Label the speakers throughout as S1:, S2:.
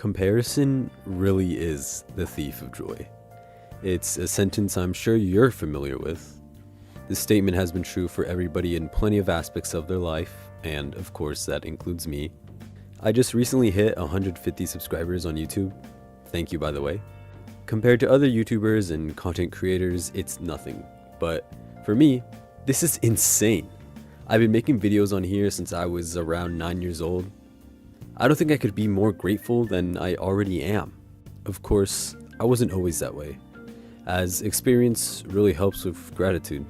S1: Comparison really is the thief of joy. It's a sentence I'm sure you're familiar with. This statement has been true for everybody in plenty of aspects of their life, and of course that includes me. I just recently hit 150 subscribers on YouTube. Thank you, by the way. Compared to other YouTubers and content creators, it's nothing. But for me, this is insane. I've been making videos on here since I was around 9 years old. I don't think I could be more grateful than I already am. Of course, I wasn't always that way, as experience really helps with gratitude.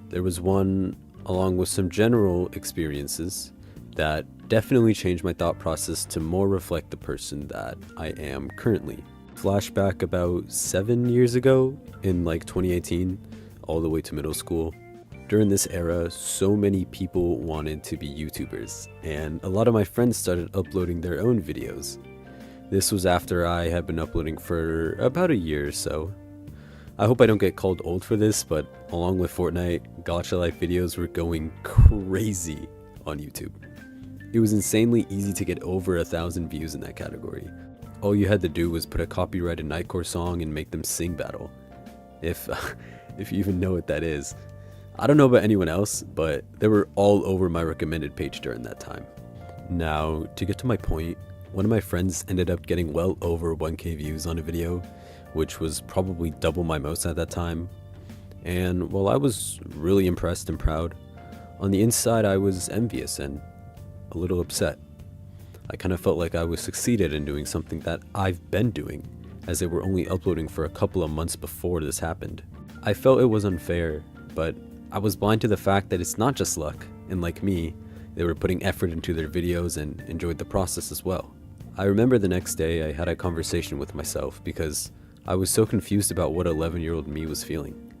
S1: There was one, along with some general experiences, that definitely changed my thought process to more reflect the person that I am currently. Flashback about 7 years ago, in 2018, all the way to middle school. During this era, so many people wanted to be YouTubers, and a lot of my friends started uploading their own videos. This was after I had been uploading for about a year or so. I hope I don't get called old for this, but along with Fortnite, Gacha Life videos were going crazy on YouTube. It was insanely easy to get over 1,000 views in that category. All you had to do was put a copyrighted Nightcore song and make them sing battle. If you even know what that is. I don't know about anyone else, but they were all over my recommended page during that time. Now, to get to my point, one of my friends ended up getting well over 1K views on a video, which was probably double my most at that time. And while I was really impressed and proud, on the inside I was envious and a little upset. I kind of felt like I was succeeded in doing something that I've been doing, as they were only uploading for a couple of months before this happened. I felt it was unfair, but I was blind to the fact that it's not just luck, and like me, they were putting effort into their videos and enjoyed the process as well. I remember the next day I had a conversation with myself because I was so confused about what 11-year-old me was feeling.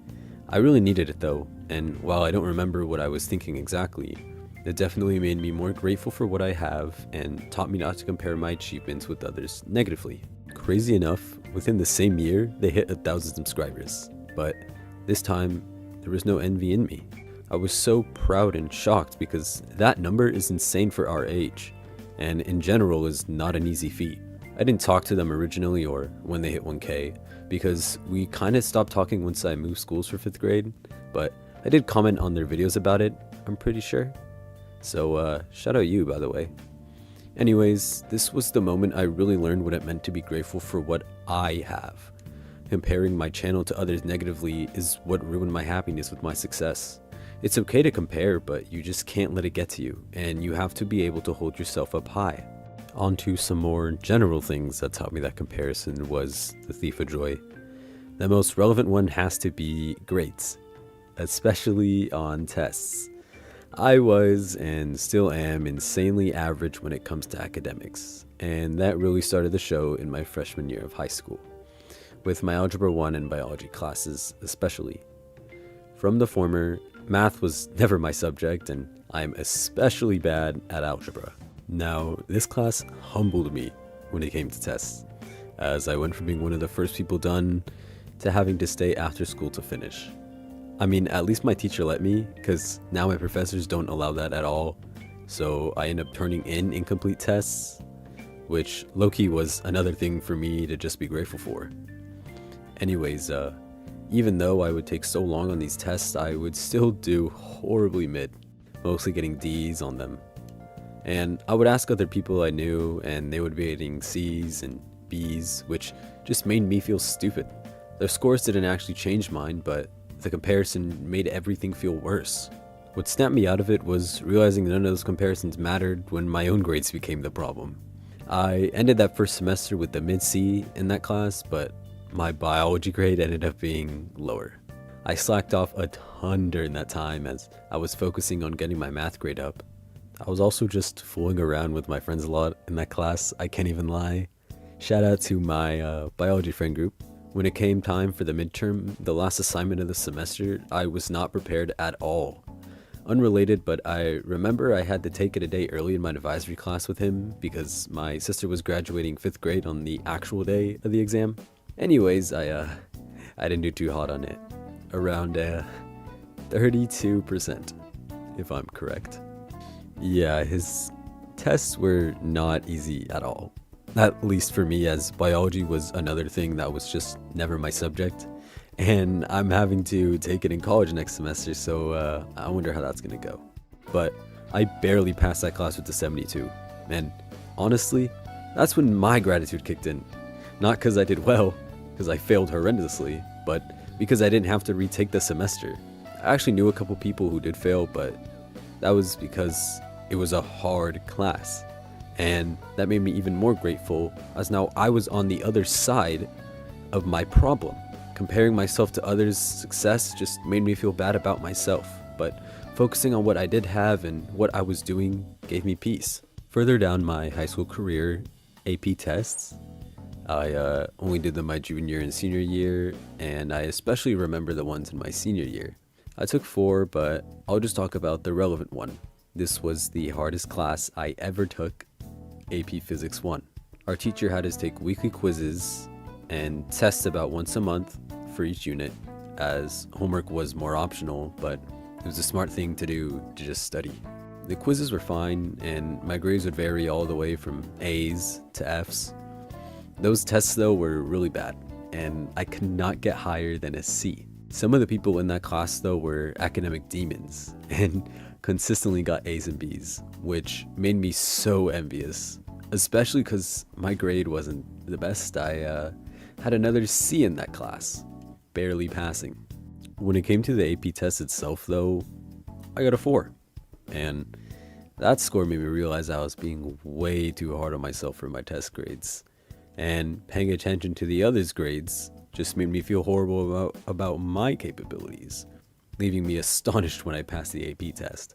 S1: I really needed it though, and while I don't remember what I was thinking exactly, it definitely made me more grateful for what I have and taught me not to compare my achievements with others negatively. Crazy enough, within the same year, they hit 1,000 subscribers, but this time, there was no envy in me. I was so proud and shocked because that number is insane for our age, and in general is not an easy feat. I didn't talk to them originally or when they hit 1K, because we kinda stopped talking once I moved schools for 5th grade, but I did comment on their videos about it, I'm pretty sure. So shout out you, by the way. Anyways, this was the moment I really learned what it meant to be grateful for what I have. Comparing my channel to others negatively is what ruined my happiness with my success. It's okay to compare, but you just can't let it get to you, and you have to be able to hold yourself up high. On to some more general things that taught me that comparison was the thief of joy. The most relevant one has to be grades, especially on tests. I was and still am insanely average when it comes to academics, and that really started to show in my freshman year of high school, with my Algebra 1 and biology classes especially. From the former, math was never my subject, and I'm especially bad at algebra. Now, this class humbled me when it came to tests, as I went from being one of the first people done to having to stay after school to finish. I mean, at least my teacher let me, because now my professors don't allow that at all, so I end up turning in incomplete tests, which low-key was another thing for me to just be grateful for. Anyways, even though I would take so long on these tests, I would still do horribly mid, mostly getting D's on them. And I would ask other people I knew, and they would be getting C's and B's, which just made me feel stupid. Their scores didn't actually change mine, but the comparison made everything feel worse. What snapped me out of it was realizing none of those comparisons mattered when my own grades became the problem. I ended that first semester with the mid-C in that class, but my biology grade ended up being lower. I slacked off a ton during that time as I was focusing on getting my math grade up. I was also just fooling around with my friends a lot in that class, I can't even lie. Shout out to my biology friend group. When it came time for the midterm, the last assignment of the semester, I was not prepared at all. Unrelated, but I remember I had to take it a day early in my advisory class with him because my sister was graduating 5th grade on the actual day of the exam. Anyways, I didn't do too hot on it. Around 32%, if I'm correct. Yeah, his tests were not easy at all. At least for me, as biology was another thing that was just never my subject. And I'm having to take it in college next semester, so I wonder how that's gonna go. But I barely passed that class with a 72. And honestly, that's when my gratitude kicked in. Not because I did well, because I failed horrendously, but because I didn't have to retake the semester. I actually knew a couple people who did fail, but that was because it was a hard class. And that made me even more grateful, as now I was on the other side of my problem. Comparing myself to others' success just made me feel bad about myself, but focusing on what I did have and what I was doing gave me peace. Further down my high school career, AP tests, I only did them my junior and senior year, and I especially remember the ones in my senior year. I took 4, but I'll just talk about the relevant one. This was the hardest class I ever took, AP Physics 1. Our teacher had us take weekly quizzes and tests about once a month for each unit, as homework was more optional, but it was a smart thing to do to just study. The quizzes were fine, and my grades would vary all the way from A's to F's. Those tests though were really bad, and I could not get higher than a C. Some of the people in that class though were academic demons, and consistently got A's and B's, which made me so envious, especially because my grade wasn't the best. I had another C in that class, barely passing. When it came to the AP test itself though, I got a 4, and that score made me realize I was being way too hard on myself for my test grades, and paying attention to the others' grades just made me feel horrible about my capabilities, leaving me astonished when I passed the AP test.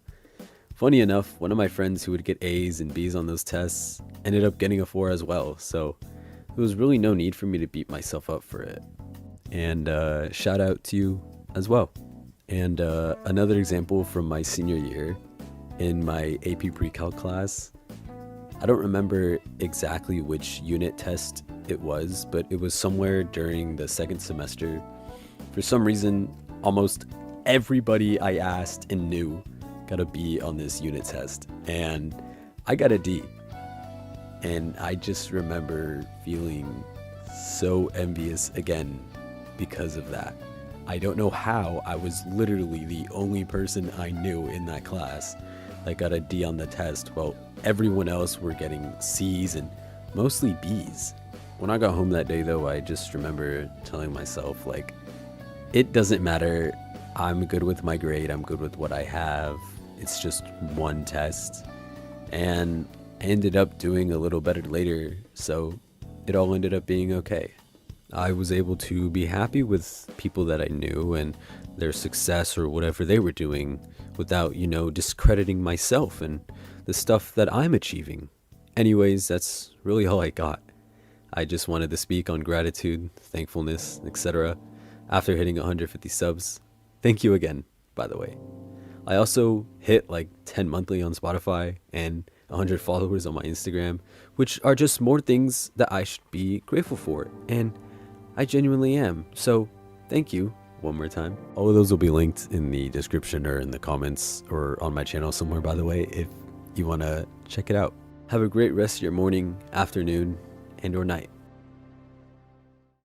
S1: Funny enough, one of my friends who would get A's and B's on those tests ended up getting a 4 as well, so there was really no need for me to beat myself up for it. And shout out to you as well. And another example from my senior year, in my AP Pre-Calc class, I don't remember exactly which unit test it was, but it was somewhere during the second semester. For some reason, almost everybody I asked and knew got a B on this unit test, and I got a D. And I just remember feeling so envious again because of that. I don't know how. I was literally the only person I knew in that class that got a D on the test, while everyone else were getting C's and mostly B's. When I got home that day though, I just remember telling myself, like, it doesn't matter. I'm good with my grade. I'm good with what I have. It's just one test. And I ended up doing a little better later, so it all ended up being okay. I was able to be happy with people that I knew and their success or whatever they were doing without, discrediting myself and the stuff that I'm achieving. Anyways, that's really all I got. I just wanted to speak on gratitude, thankfulness, etc. after hitting 150 subs. Thank you again, by the way. I also hit like 10 monthly on Spotify and 100 followers on my Instagram, which are just more things that I should be grateful for, and I genuinely am. So thank you one more time. All of those will be linked in the description or in the comments or on my channel somewhere, by the way, if you want to check it out. Have a great rest of your morning, afternoon, and or night.